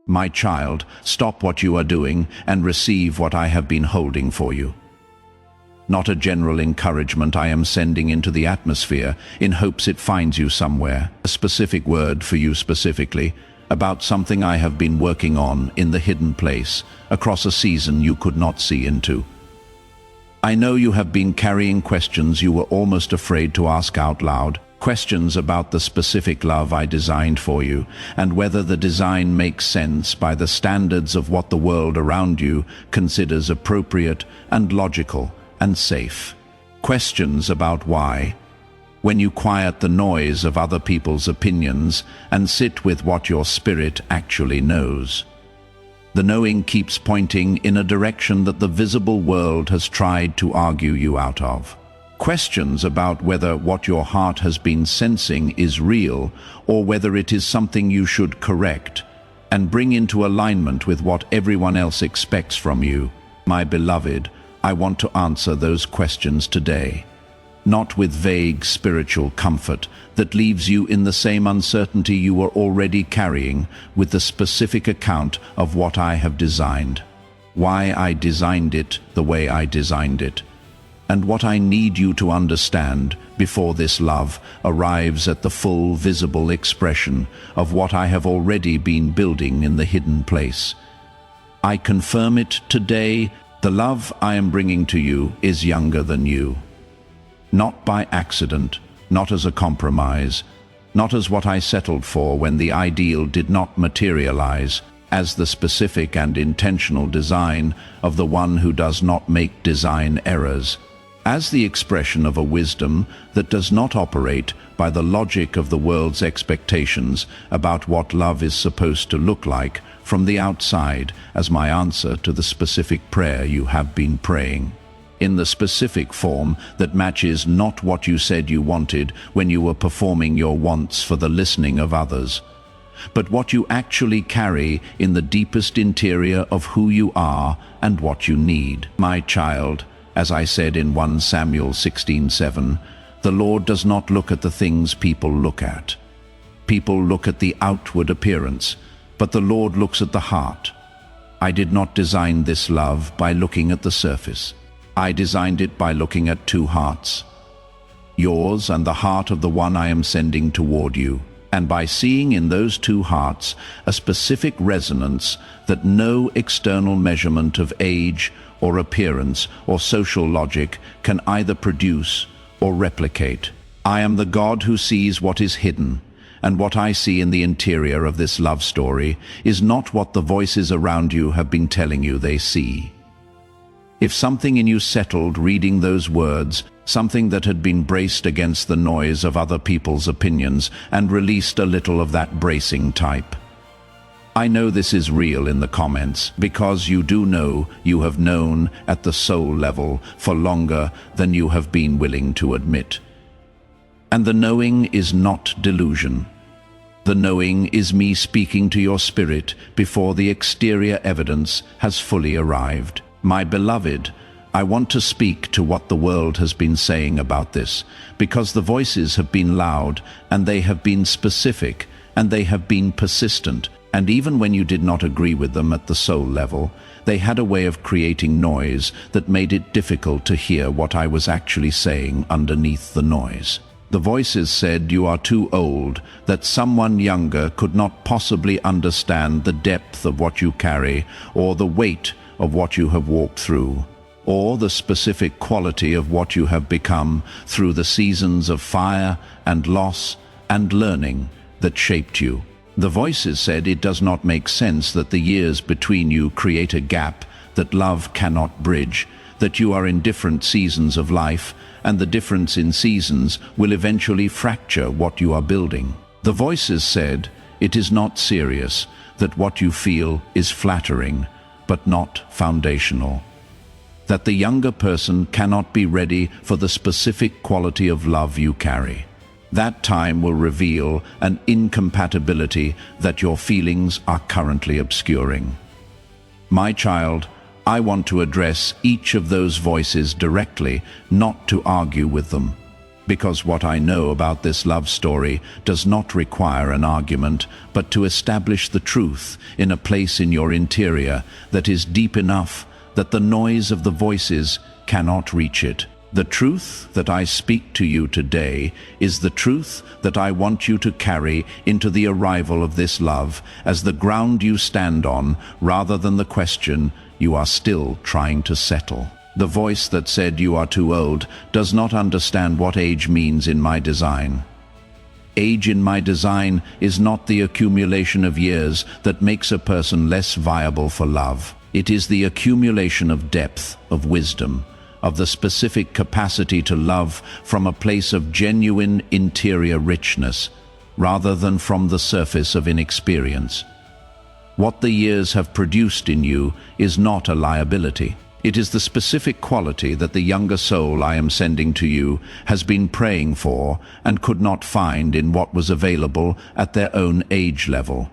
My child, stop what you are doing and receive what I have been holding for you. Not a general encouragement I am sending into the atmosphere in hopes it finds you somewhere. A specific word for you specifically, about something I have been working on in the hidden place, across a season you could not see into. I know you have been carrying questions you were almost afraid to ask out loud, questions about the specific love I designed for you, and whether the design makes sense by the standards of what the world around you considers appropriate and logical and safe. Questions about why. When you quiet the noise of other people's opinions and sit with what your spirit actually knows. The knowing keeps pointing in a direction that the visible world has tried to argue you out of. Questions about whether what your heart has been sensing is real or whether it is something you should correct and bring into alignment with what everyone else expects from you. My beloved, I want to answer those questions today, not with vague spiritual comfort that leaves you in the same uncertainty you are already carrying, with the specific account of what I have designed, why I designed it the way I designed it, and what I need you to understand before this love arrives at the full visible expression of what I have already been building in the hidden place. I confirm it today. The love I am bringing to you is younger than you. Not by accident, not as a compromise, not as what I settled for when the ideal did not materialize, as the specific and intentional design of the one who does not make design errors, as the expression of a wisdom that does not operate by the logic of the world's expectations about what love is supposed to look like from the outside, as my answer to the specific prayer you have been praying, in the specific form that matches not what you said you wanted when you were performing your wants for the listening of others, but what you actually carry in the deepest interior of who you are and what you need. My child, as I said in 1 Samuel 16:7, the Lord does not look at the things people look at. People look at the outward appearance, but the Lord looks at the heart. I did not design this love by looking at the surface. I designed it by looking at two hearts, yours and the heart of the one I am sending toward you, and by seeing in those two hearts a specific resonance that no external measurement of age or appearance or social logic can either produce or replicate. I am the God who sees what is hidden, and what I see in the interior of this love story is not what the voices around you have been telling you they see. If something in you settled reading those words, something that had been braced against the noise of other people's opinions and released a little of that bracing type, I know this is real in the comments, because you do know you have known at the soul level for longer than you have been willing to admit. And the knowing is not delusion. The knowing is me speaking to your spirit before the exterior evidence has fully arrived. My beloved, I want to speak to what the world has been saying about this, because the voices have been loud, and they have been specific, and they have been persistent. And even when you did not agree with them at the soul level, they had a way of creating noise that made it difficult to hear what I was actually saying underneath the noise. The voices said you are too old, that someone younger could not possibly understand the depth of what you carry, or the weight of what you have walked through, or the specific quality of what you have become through the seasons of fire and loss and learning that shaped you. The voices said it does not make sense that the years between you create a gap that love cannot bridge, that you are in different seasons of life, and the difference in seasons will eventually fracture what you are building. The voices said it is not serious, that what you feel is flattering, but not foundational, that the younger person cannot be ready for the specific quality of love you carry. That time will reveal an incompatibility that your feelings are currently obscuring. My child, I want to address each of those voices directly, not to argue with them. Because what I know about this love story does not require an argument, but to establish the truth in a place in your interior that is deep enough that the noise of the voices cannot reach it. The truth that I speak to you today is the truth that I want you to carry into the arrival of this love as the ground you stand on, rather than the question you are still trying to settle. The voice that said you are too old does not understand what age means in my design. Age in my design is not the accumulation of years that makes a person less viable for love. It is the accumulation of depth, of wisdom, of the specific capacity to love from a place of genuine interior richness, rather than from the surface of inexperience. What the years have produced in you is not a liability. It is the specific quality that the younger soul I am sending to you has been praying for and could not find in what was available at their own age level.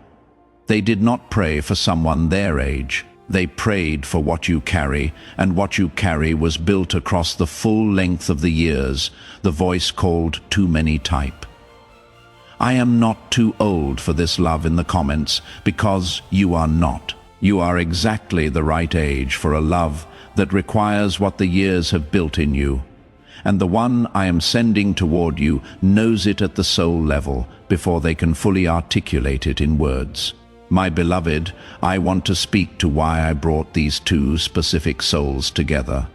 They did not pray for someone their age. They prayed for what you carry, and what you carry was built across the full length of the years, the voice called too many type. I am not too old for this love in the comments, because you are not. You are exactly the right age for a love that requires what the years have built in you. And the one I am sending toward you knows it at the soul level before they can fully articulate it in words. My beloved, I want to speak to why I brought these two specific souls together.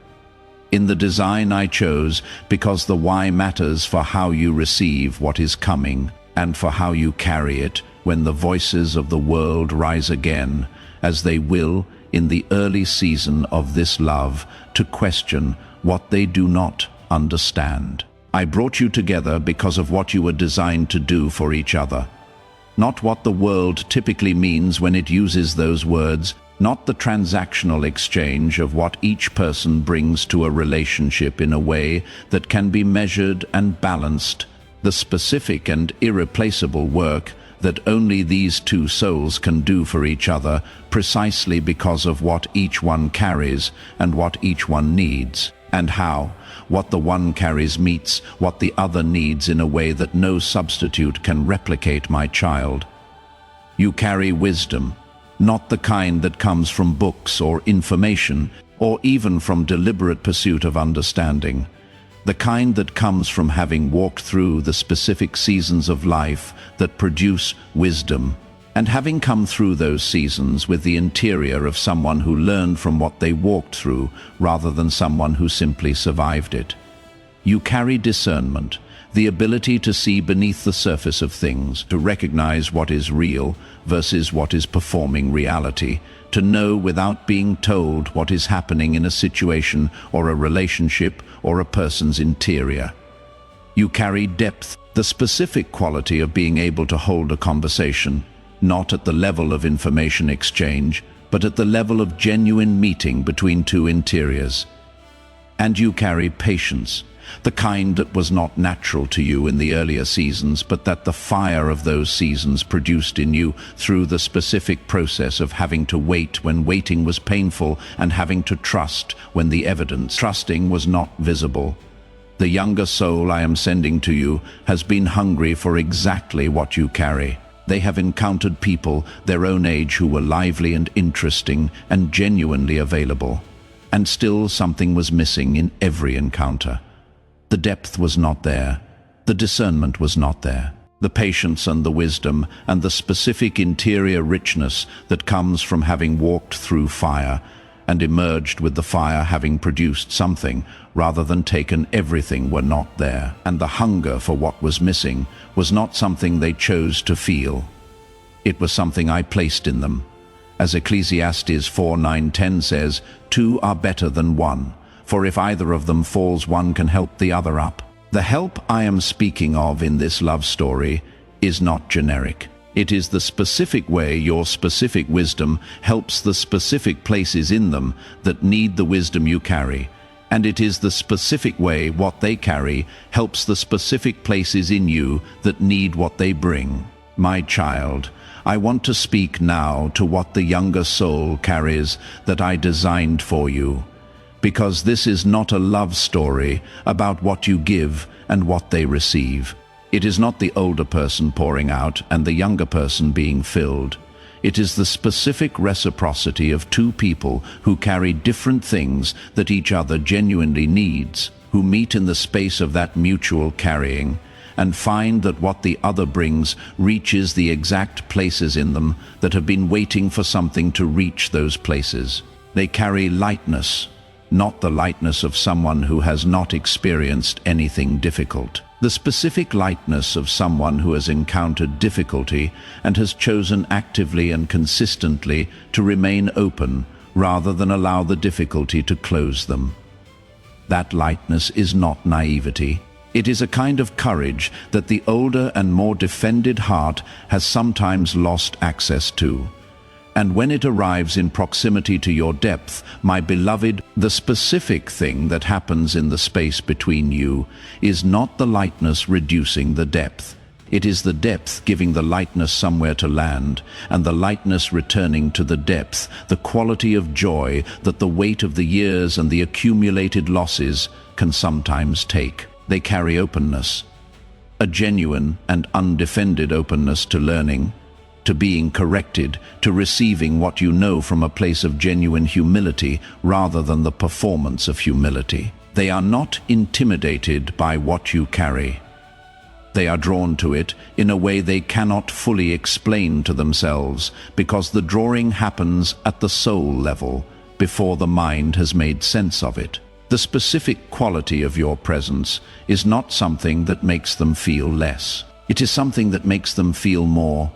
In the design I chose, because the why matters for how you receive what is coming, and for how you carry it when the voices of the world rise again, as they will in the early season of this love, to question what they do not understand. I brought you together because of what you were designed to do for each other. Not what the world typically means when it uses those words, not the transactional exchange of what each person brings to a relationship in a way that can be measured and balanced, the specific and irreplaceable work that only these two souls can do for each other, precisely because of what each one carries and what each one needs, and how what the one carries meets what the other needs in a way that no substitute can replicate, my child. You carry wisdom, not the kind that comes from books or information, or even from deliberate pursuit of understanding. The kind that comes from having walked through the specific seasons of life that produce wisdom, and having come through those seasons with the interior of someone who learned from what they walked through rather than someone who simply survived it. You carry discernment, the ability to see beneath the surface of things, to recognize what is real versus what is performing reality, to know without being told what is happening in a situation or a relationship or a person's interior. You carry depth, the specific quality of being able to hold a conversation, not at the level of information exchange, but at the level of genuine meeting between two interiors. And you carry patience, the kind that was not natural to you in the earlier seasons, but that the fire of those seasons produced in you through the specific process of having to wait when waiting was painful and having to trust when the evidence trusting was not visible. The younger soul I am sending to you has been hungry for exactly what you carry. They have encountered people their own age who were lively and interesting and genuinely available. And still something was missing in every encounter. The depth was not there. The discernment was not there. The patience and the wisdom and the specific interior richness that comes from having walked through fire and emerged with the fire having produced something rather than taken everything were not there. And the hunger for what was missing was not something they chose to feel. It was something I placed in them. As Ecclesiastes 4:9-10 says, two are better than one, for if either of them falls, one can help the other up. The help I am speaking of in this love story is not generic. It is the specific way your specific wisdom helps the specific places in them that need the wisdom you carry, and it is the specific way what they carry helps the specific places in you that need what they bring. My child, I want to speak now to what the younger soul carries that I designed for you, because this is not a love story about what you give and what they receive. It is not the older person pouring out and the younger person being filled. It is the specific reciprocity of two people who carry different things that each other genuinely needs, who meet in the space of that mutual carrying, and find that what the other brings reaches the exact places in them that have been waiting for something to reach those places. They carry lightness, not the lightness of someone who has not experienced anything difficult. The specific lightness of someone who has encountered difficulty and has chosen actively and consistently to remain open rather than allow the difficulty to close them. That lightness is not naivety. It is a kind of courage that the older and more defended heart has sometimes lost access to. And when it arrives in proximity to your depth, my beloved, the specific thing that happens in the space between you is not the lightness reducing the depth. It is the depth giving the lightness somewhere to land, and the lightness returning to the depth, the quality of joy that the weight of the years and the accumulated losses can sometimes take. They carry openness, a genuine and undefended openness to learning, to being corrected, to receiving what you know from a place of genuine humility rather than the performance of humility. They are not intimidated by what you carry. They are drawn to it in a way they cannot fully explain to themselves, because the drawing happens at the soul level before the mind has made sense of it. The specific quality of your presence is not something that makes them feel less. It is something that makes them feel more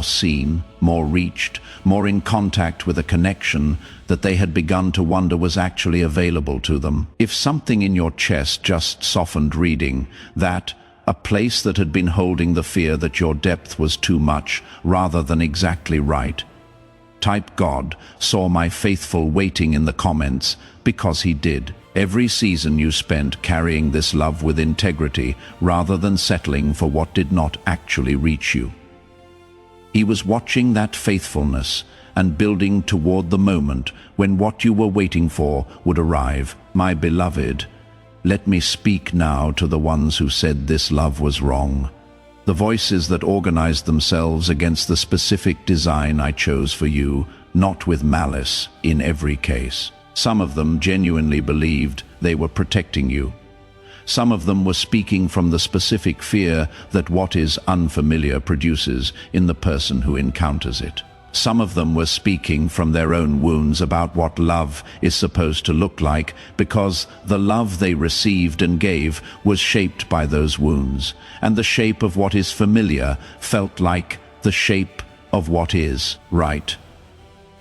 seen, more reached, more in contact with a connection that they had begun to wonder was actually available to them. If something in your chest just softened reading that, a place that had been holding the fear that your depth was too much rather than exactly right, type "God saw my faithful waiting" in the comments, because he did. Every season you spent carrying this love with integrity rather than settling for what did not actually reach you. He was watching that faithfulness and building toward the moment when what you were waiting for would arrive. My beloved, let me speak now to the ones who said this love was wrong. The voices that organized themselves against the specific design I chose for you, not with malice in every case. Some of them genuinely believed they were protecting you. Some of them were speaking from the specific fear that what is unfamiliar produces in the person who encounters it. Some of them were speaking from their own wounds about what love is supposed to look like, because the love they received and gave was shaped by those wounds, and the shape of what is familiar felt like the shape of what is right.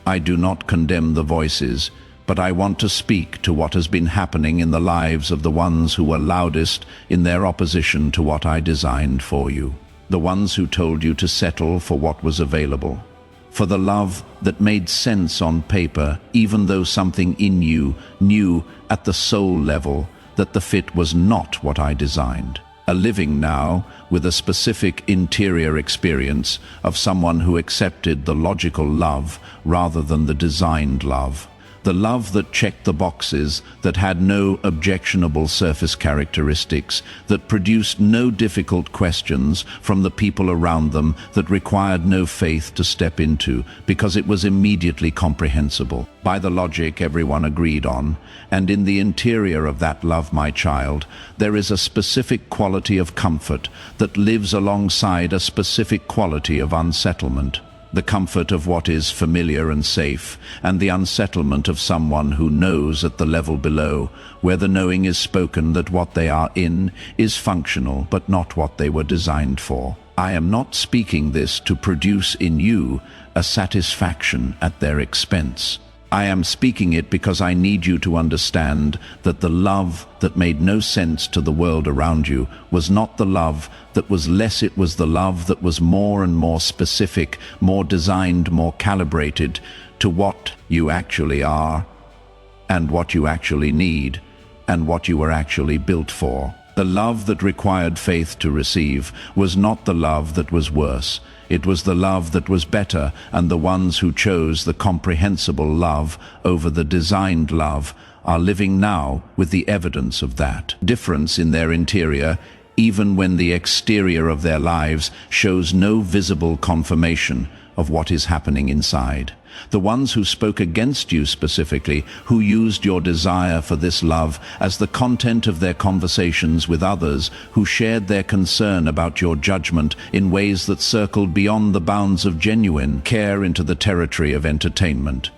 I do not condemn the voices, but I want to speak to what has been happening in the lives of the ones who were loudest in their opposition to what I designed for you. The ones who told you to settle for what was available. For the love that made sense on paper, even though something in you knew at the soul level that the fit was not what I designed. A living now with a specific interior experience of someone who accepted the logical love rather than the designed love. The love that checked the boxes, that had no objectionable surface characteristics, that produced no difficult questions from the people around them, that required no faith to step into, because it was immediately comprehensible by the logic everyone agreed on. And in the interior of that love, my child, there is a specific quality of comfort that lives alongside a specific quality of unsettlement. The comfort of what is familiar and safe, and the unsettlement of someone who knows at the level below, where the knowing is spoken that what they are in is functional but not what they were designed for. I am not speaking this to produce in you a satisfaction at their expense. I am speaking it because I need you to understand that the love that made no sense to the world around you was not the love that was less. It was the love that was more and more specific, more designed, more calibrated to what you actually are, and what you actually need, and what you were actually built for. The love that required faith to receive was not the love that was worse. It was the love that was better, and the ones who chose the comprehensible love over the designed love are living now with the evidence of that difference in their interior even when the exterior of their lives shows no visible confirmation of what is happening inside. The ones who spoke against you specifically, who used your desire for this love as the content of their conversations with others, who shared their concern about your judgment in ways that circled beyond the bounds of genuine care into the territory of entertainment.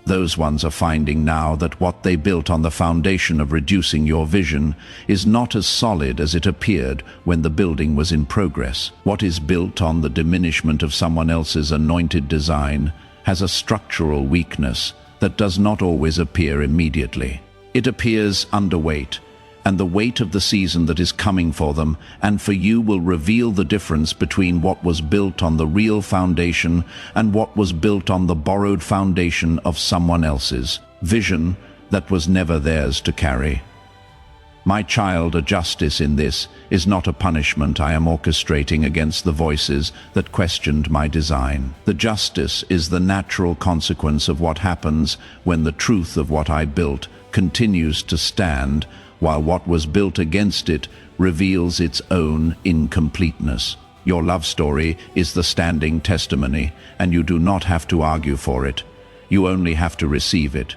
Those ones are finding now that what they built on the foundation of reducing your vision is not as solid as it appeared when the building was in progress. What is built on the diminishment of someone else's anointed design has a structural weakness that does not always appear immediately. It appears underweight, and the weight of the season that is coming for them and for you will reveal the difference between what was built on the real foundation and what was built on the borrowed foundation of someone else's vision that was never theirs to carry. My child, a justice in this is not a punishment I am orchestrating against the voices that questioned my design. The justice is the natural consequence of what happens when the truth of what I built continues to stand while what was built against it reveals its own incompleteness. Your love story is the standing testimony, and you do not have to argue for it. You only have to receive it.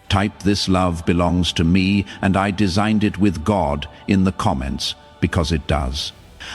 Type "This love belongs to me and I designed it with God" in the comments, because it does.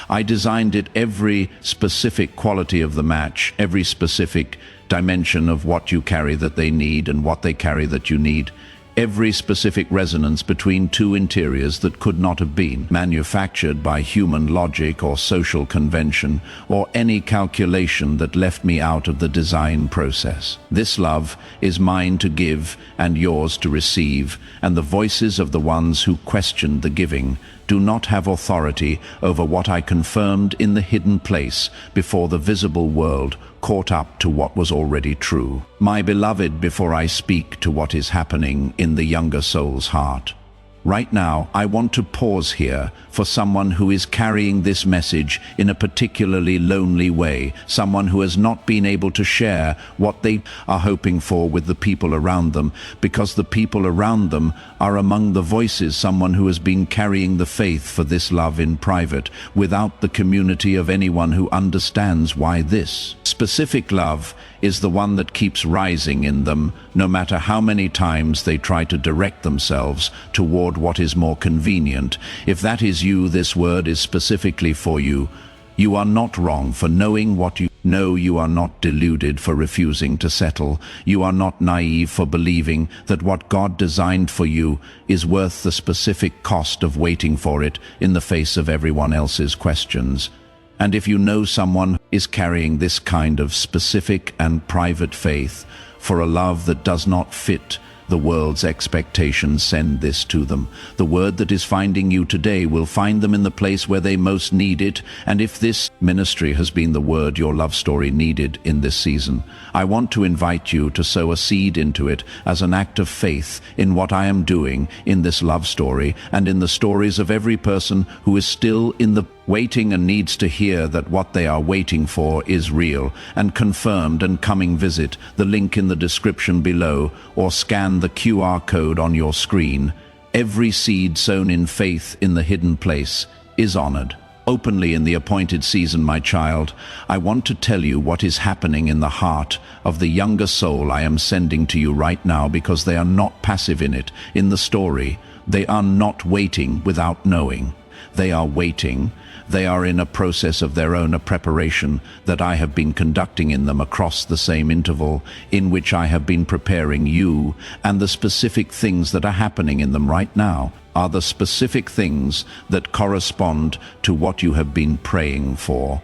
I designed it every specific quality of the match, every specific dimension of what you carry that they need and what they carry that you need. Every specific resonance between two interiors that could not have been manufactured by human logic or social convention or any calculation that left me out of the design process. This love is mine to give and yours to receive, and the voices of the ones who questioned the giving do not have authority over what I confirmed in the hidden place before the visible world caught up to what was already true. My beloved, before I speak to what is happening in the younger soul's heart, right now I want to pause here for someone who is carrying this message in a particularly lonely way, someone who has not been able to share what they are hoping for with the people around them, because the people around them are among the voices, someone who has been carrying the faith for this love in private, without the community of anyone who understands why this specific love is the one that keeps rising in them, no matter how many times they try to direct themselves toward what is more convenient. If that is you, this word is specifically for you. You are not wrong for knowing what you know. You are not deluded for refusing to settle. You are not naive for believing that what God designed for you is worth the specific cost of waiting for it in the face of everyone else's questions. And if you know someone is carrying this kind of specific and private faith for a love that does not fit the world's expectations, send this to them. The word that is finding you today will find them in the place where they most need it. And if this ministry has been the word your love story needed in this season, I want to invite you to sow a seed into it as an act of faith in what I am doing in this love story and in the stories of every person who is still in the waiting and needs to hear that what they are waiting for is real and confirmed and coming. Visit the link in the description below or scan the QR code on your screen. Every seed sown in faith in the hidden place is honored. Openly in the appointed season, my child, I want to tell you what is happening in the heart of the younger soul I am sending to you right now, because they are not passive in it, in the story. They are not waiting without knowing. They are waiting. They are in a process of their own, a preparation that I have been conducting in them across the same interval in which I have been preparing you, and the specific things that are happening in them right now are the specific things that correspond to what you have been praying for.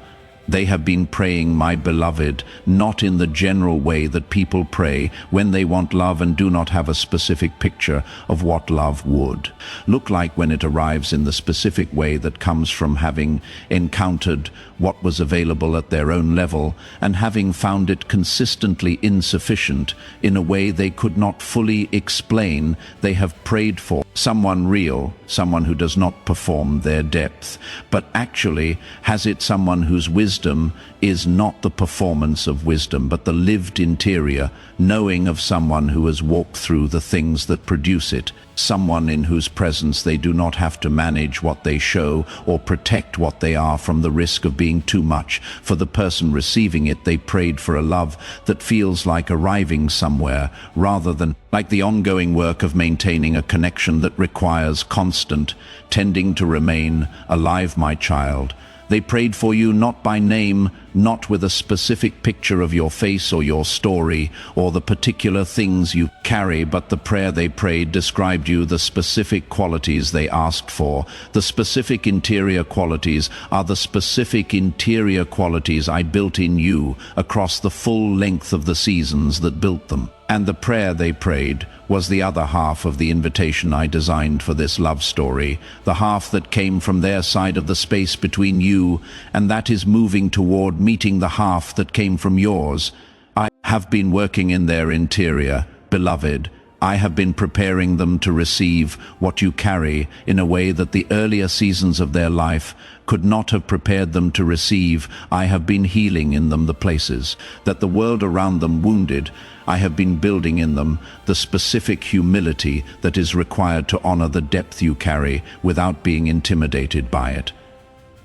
They have been praying, my beloved, not in the general way that people pray when they want love and do not have a specific picture of what love would look like when it arrives, in the specific way that comes from having encountered what was available at their own level and having found it consistently insufficient in a way they could not fully explain. They have prayed for someone real, someone who does not perform their depth, but actually has it, someone whose wisdom is not the performance of wisdom, but the lived interior, knowing of someone who has walked through the things that produce it, someone in whose presence they do not have to manage what they show or protect what they are from the risk of being too much. For the person receiving it, they prayed for a love that feels like arriving somewhere, rather than like the ongoing work of maintaining a connection that requires constant tending to remain alive, my child. They prayed for you not by name, not with a specific picture of your face or your story or the particular things you carry, but the prayer they prayed described you, the specific qualities they asked for. The specific interior qualities are the specific interior qualities I built in you across the full length of the seasons that built them. And the prayer they prayed was the other half of the invitation I designed for this love story, the half that came from their side of the space between you, and that is moving toward meeting the half that came from yours. I have been working in their interior, beloved. I have been preparing them to receive what you carry in a way that the earlier seasons of their life could not have prepared them to receive. I have been healing in them the places that the world around them wounded. I have been building in them the specific humility that is required to honor the depth you carry without being intimidated by it.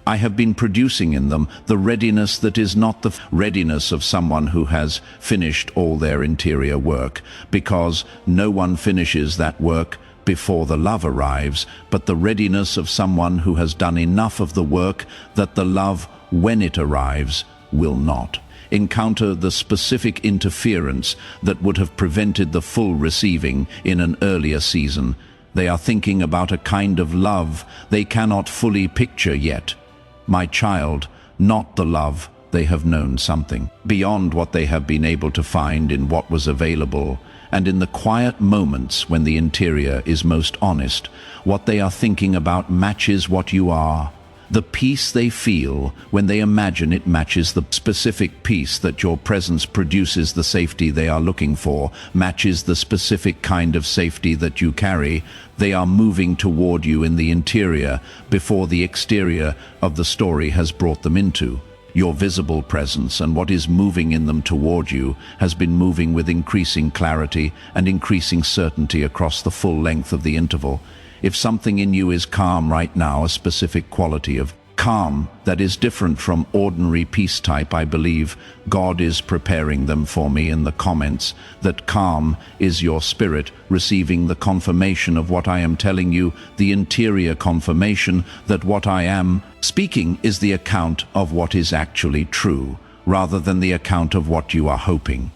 I have been producing in them the readiness that is not the readiness of someone who has finished all their interior work, because no one finishes that work before the love arrives, but the readiness of someone who has done enough of the work that the love, when it arrives, will not encounter the specific interference that would have prevented the full receiving in an earlier season. They are thinking about a kind of love they cannot fully picture yet. My child, not the love they have known, something beyond what they have been able to find in what was available, and in the quiet moments when the interior is most honest, what they are thinking about matches what you are. The peace they feel when they imagine it matches the specific peace that your presence produces. The safety they are looking for matches the specific kind of safety that you carry. They are moving toward you in the interior before the exterior of the story has brought them into. Your visible presence and what is moving in them toward you has been moving with increasing clarity and increasing certainty across the full length of the interval. If something in you is calm right now, a specific quality of calm that is different from ordinary peace type, I believe God is preparing them for me in the comments. That calm is your spirit receiving the confirmation of what I am telling you, the interior confirmation that what I am speaking is the account of what is actually true, rather than the account of what you are hoping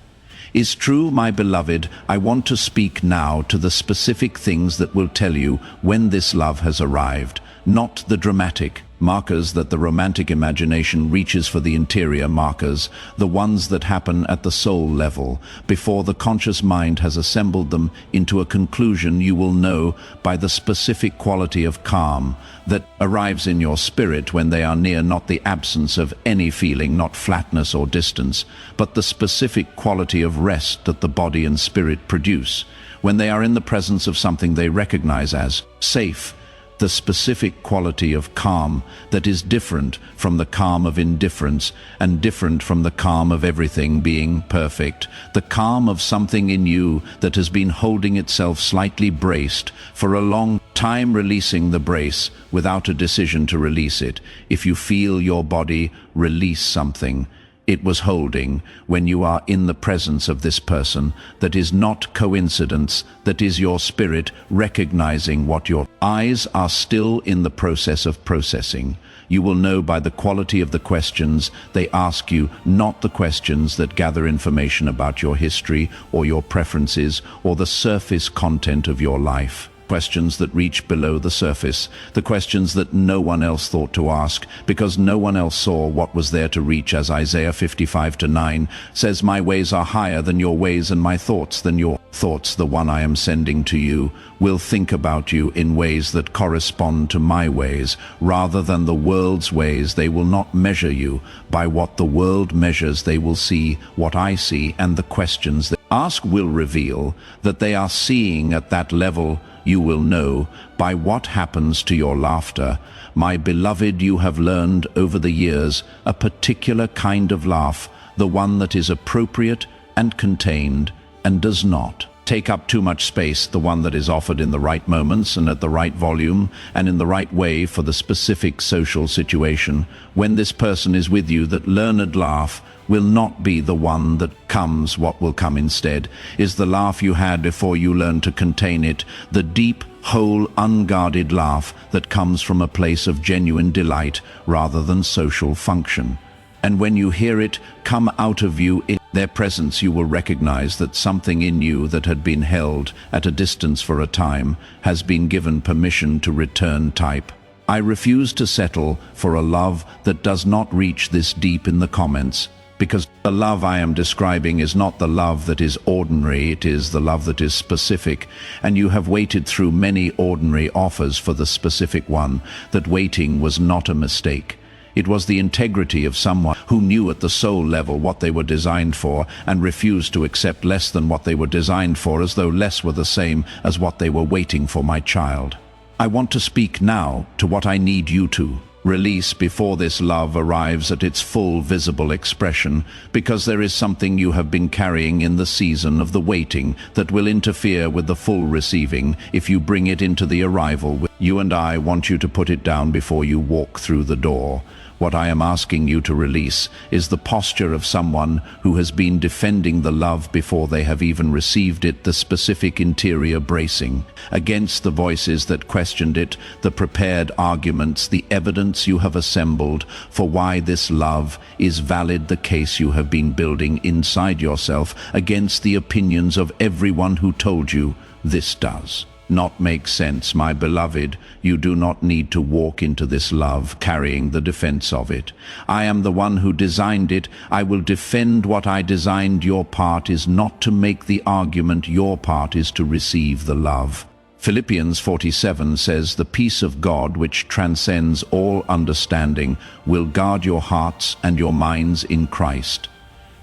is true. My beloved, I want to speak now to the specific things that will tell you when this love has arrived, not the dramatic markers that the romantic imagination reaches for, the interior markers, the ones that happen at the soul level, before the conscious mind has assembled them into a conclusion. You will know by the specific quality of calm that arrives in your spirit when they are near, not the absence of any feeling, not flatness or distance, but the specific quality of rest that the body and spirit produce, when they are in the presence of something they recognize as safe. The specific quality of calm that is different from the calm of indifference and different from the calm of everything being perfect. The calm of something in you that has been holding itself slightly braced for a long time, releasing the brace without a decision to release it. If you feel your body release something it was holding when you are in the presence of this person, that is not coincidence, that is your spirit recognizing what your eyes are still in the process of processing. You will know by the quality of the questions they ask you, not the questions that gather information about your history or your preferences or the surface content of your life. Questions that reach below the surface, the questions that no one else thought to ask because no one else saw what was there to reach. As Isaiah 55:9 says, my ways are higher than your ways and my thoughts than your thoughts the one I am sending to you will think about you in ways that correspond to my ways, rather than the world's ways. They will not measure you by what the world measures. They will see what I see, and the questions they ask will reveal that they are seeing at that level. You will know by what happens to your laughter. My beloved, you have learned over the years a particular kind of laugh, the one that is appropriate and contained and does not take up too much space, the one that is offered in the right moments and at the right volume and in the right way for the specific social situation. When this person is with you, that learned laugh will not be the one that comes. What will come instead is the laugh you had before you learned to contain it, the deep, whole, unguarded laugh that comes from a place of genuine delight rather than social function. And when you hear it come out of you in their presence, you will recognize that something in you that had been held at a distance for a time has been given permission to return type. I refuse to settle for a love that does not reach this deep in the comments, because the love I am describing is not the love that is ordinary, it is the love that is specific, and you have waited through many ordinary offers for the specific one. That waiting was not a mistake. It was the integrity of someone who knew at the soul level what they were designed for and refused to accept less than what they were designed for, as though less were the same as what they were waiting for. My child, I want to speak now to what I need you to release before this love arrives at its full visible expression, because there is something you have been carrying in the season of the waiting that will interfere with the full receiving if you bring it into the arrival. You and I want you to put it down before you walk through the door. What I am asking you to release is the posture of someone who has been defending the love before they have even received it, the specific interior bracing against the voices that questioned it, the prepared arguments, the evidence you have assembled for why this love is valid, the case you have been building inside yourself against the opinions of everyone who told you this does not make sense. My beloved, you do not need to walk into this love carrying the defense of it. I am the one who designed it. I will defend what I designed. Your part is not to make the argument. Your part is to receive the love. Philippians 4:7 says, "The peace of God, which transcends all understanding, will guard your hearts and your minds in Christ."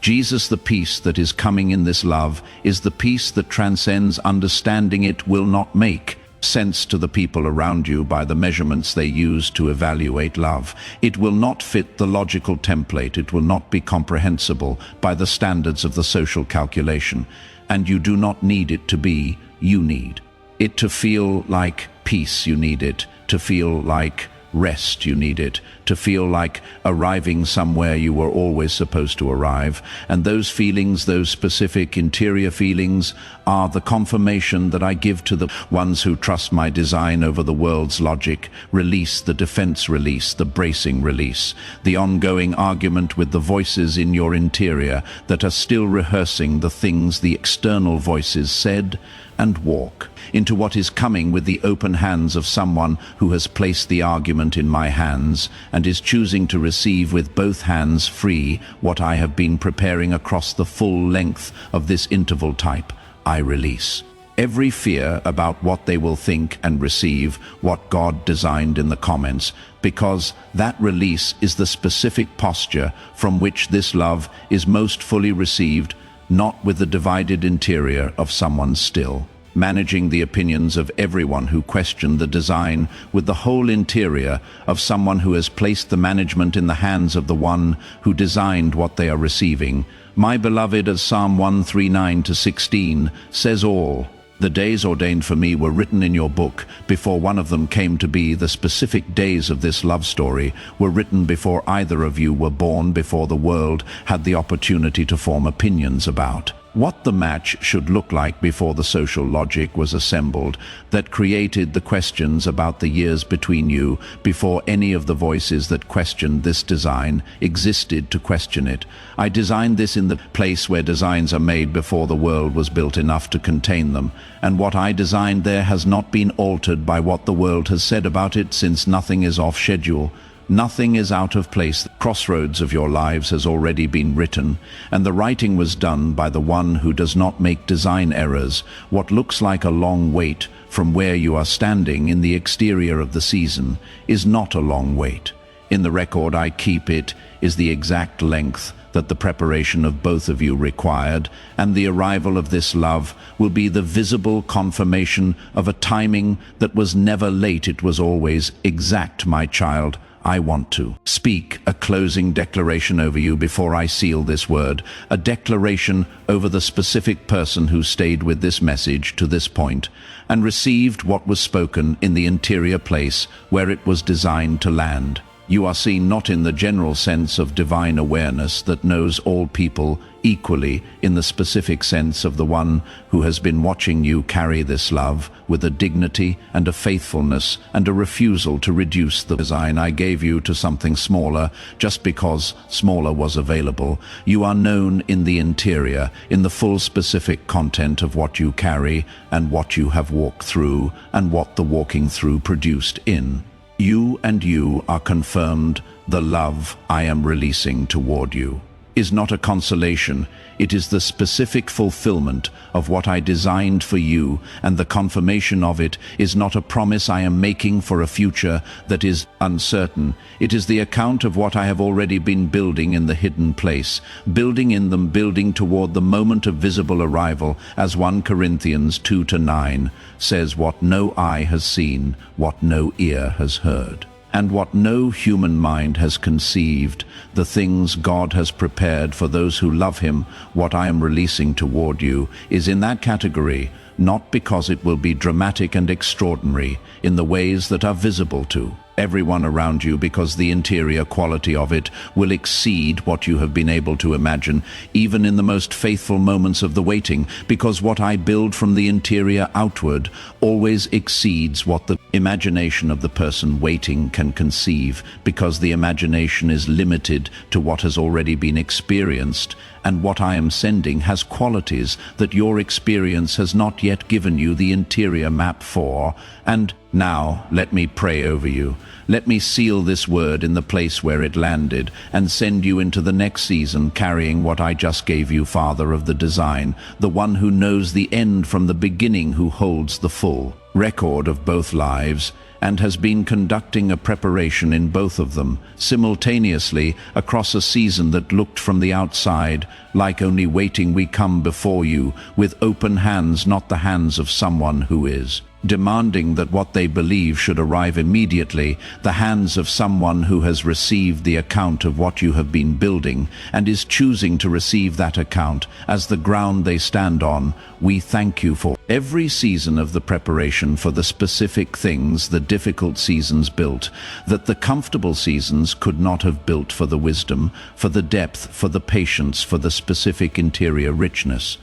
Jesus, the peace that is coming in this love, is the peace that transcends understanding. It will not make sense to the people around you by the measurements they use to evaluate love. It will not fit the logical template. It will not be comprehensible by the standards of the social calculation. And you do not need it to be. You need it to feel like peace. You need it to feel like rest. You need it to feel like arriving somewhere you were always supposed to arrive. And those feelings, those specific interior feelings, are the confirmation that I give to the ones who trust my design over the world's logic. Release the defense, release the bracing, release the ongoing argument with the voices in your interior that are still rehearsing the things the external voices said, and walk into what is coming with the open hands of someone who has placed the argument in my hands and is choosing to receive with both hands free what I have been preparing across the full length of this interval type. I release every fear about what they will think and receive what God designed in the comments, because that release is the specific posture from which this love is most fully received, not with the divided interior of someone still. Managing the opinions of everyone who questioned the design with the whole interior of someone who has placed the management in the hands of the one who designed what they are receiving. My beloved, as Psalm 139-16 says, all the days ordained for me were written in your book before one of them came to be. The specific days of this love story were written before either of you were born, before the world had the opportunity to form opinions about what the match should look like, before the social logic was assembled that created the questions about the years between you, before any of the voices that questioned this design existed to question it. I designed this in the place where designs are made before the world was built enough to contain them, and what I designed there has not been altered by what the world has said about it, since nothing is off schedule. Nothing is out of place. The crossroads of your lives has already been written, and the writing was done by the one who does not make design errors. What looks like a long wait from where you are standing in the exterior of the season is not a long wait. In the record I keep, it is the exact length that the preparation of both of you required, and the arrival of this love will be the visible confirmation of a timing that was never late. It was always exact, my child. I want to speak a closing declaration over you before I seal this word, a declaration over the specific person who stayed with this message to this point and received what was spoken in the interior place where it was designed to land. You are seen not in the general sense of divine awareness that knows all people equally, in the specific sense of the one who has been watching you carry this love with a dignity and a faithfulness and a refusal to reduce the design I gave you to something smaller just because smaller was available. You are known in the interior, in the full specific content of what you carry and what you have walked through and what the walking through produced in. You and you are confirmed. The love I am releasing toward you is not a consolation. It is the specific fulfillment of what I designed for you, and the confirmation of it is not a promise I am making for a future that is uncertain. It is the account of what I have already been building in the hidden place, building in them, building toward the moment of visible arrival, as 1 Corinthians 2-9 says, what no eye has seen, what no ear has heard, and what no human mind has conceived, the things God has prepared for those who love him. What I am releasing toward you is in that category, not because it will be dramatic and extraordinary in the ways that are visible to everyone around you, because the interior quality of it will exceed what you have been able to imagine, even in the most faithful moments of the waiting, because what I build from the interior outward always exceeds what the imagination of the person waiting can conceive, because the imagination is limited to what has already been experienced, and what I am sending has qualities that your experience has not yet given you the interior map for. And now let me pray over you. Let me seal this word in the place where it landed and send you into the next season carrying what I just gave you, Father of the design, the one who knows the end from the beginning, who holds the full record of both lives and has been conducting a preparation in both of them simultaneously across a season that looked from the outside like only waiting. We come before you with open hands, not the hands of someone who is demanding that what they believe should arrive immediately, the hands of someone who has received the account of what you have been building and is choosing to receive that account as the ground they stand on. We thank you for every season of the preparation for the specific things the difficult seasons built, that the comfortable seasons could not have built, for the wisdom, for the depth, for the patience, for the specific interior richness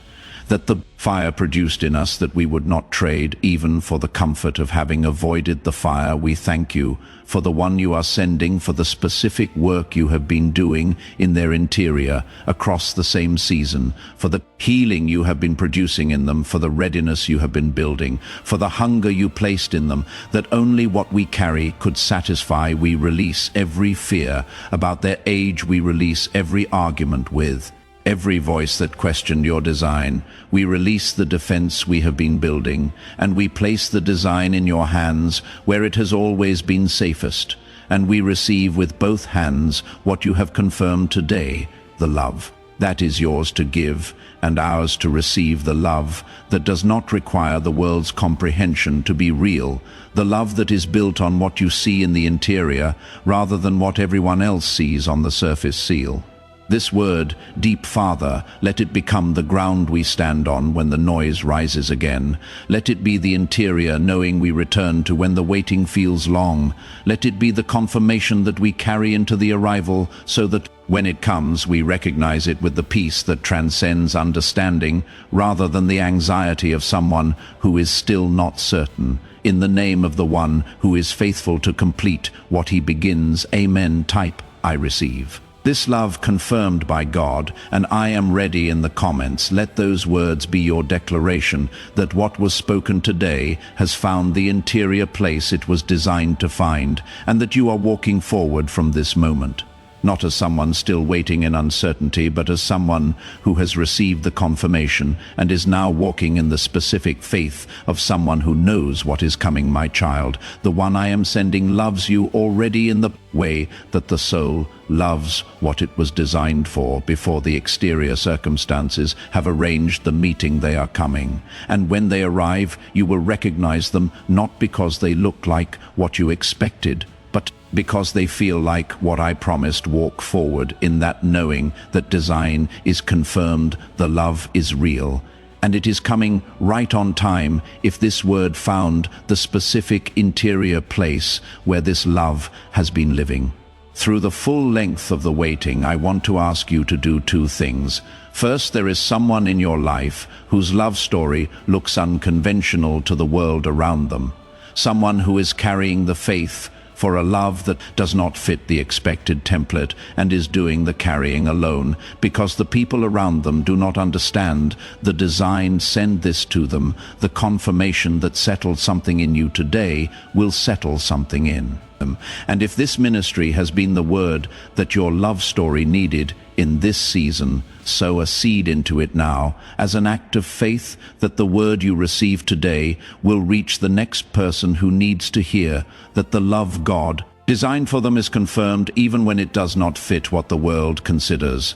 that the fire produced in us, that we would not trade even for the comfort of having avoided the fire. We thank you for the one you are sending, for the specific work you have been doing in their interior across the same season, for the healing you have been producing in them, for the readiness you have been building, for the hunger you placed in them, that only what we carry could satisfy. We release every fear about their age. We release every argument with every voice that questioned your design. We release the defense we have been building, and we place the design in your hands where it has always been safest, and we receive with both hands what you have confirmed today, the love that is yours to give and ours to receive, the love that does not require the world's comprehension to be real, the love that is built on what you see in the interior rather than what everyone else sees on the surface seal. This word, deep Father, let it become the ground we stand on when the noise rises again. Let it be the interior knowing we return to when the waiting feels long. Let it be the confirmation that we carry into the arrival, so that when it comes we recognize it with the peace that transcends understanding, rather than the anxiety of someone who is still not certain. In the name of the one who is faithful to complete what he begins, amen. Type, I receive. This love confirmed by God, and I am ready in the comments. Let those words be your declaration that what was spoken today has found the interior place it was designed to find, and that you are walking forward from this moment. Not as someone still waiting in uncertainty, but as someone who has received the confirmation and is now walking in the specific faith of someone who knows what is coming. My child, the one I am sending loves you already in the way that the soul loves what it was designed for before the exterior circumstances have arranged the meeting they are coming. And when they arrive, you will recognize them not because they look like what you expected, but because they feel like what I promised. Walk forward in that knowing that design is confirmed, the love is real, and it is coming right on time if this word found the specific interior place where this love has been living. Through the full length of the waiting, I want to ask you to do two things. First, there is someone in your life whose love story looks unconventional to the world around them. Someone who is carrying the faith for a love that does not fit the expected template and is doing the carrying alone because the people around them do not understand the design. Send this to them. The confirmation that settled something in you today will settle something in them. And if this ministry has been the word that your love story needed in this season, sow a seed into it now as an act of faith that the word you receive today will reach the next person who needs to hear that the love God designed for them is confirmed even when it does not fit what the world considers.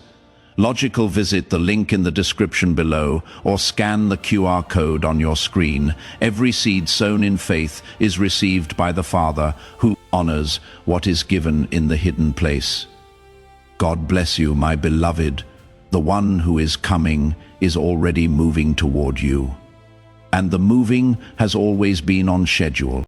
Logical, visit the link in the description below or scan the QR code on your screen. Every seed sown in faith is received by the Father who honors what is given in the hidden place. God bless you, my beloved. The one who is coming is already moving toward you. And the moving has always been on schedule.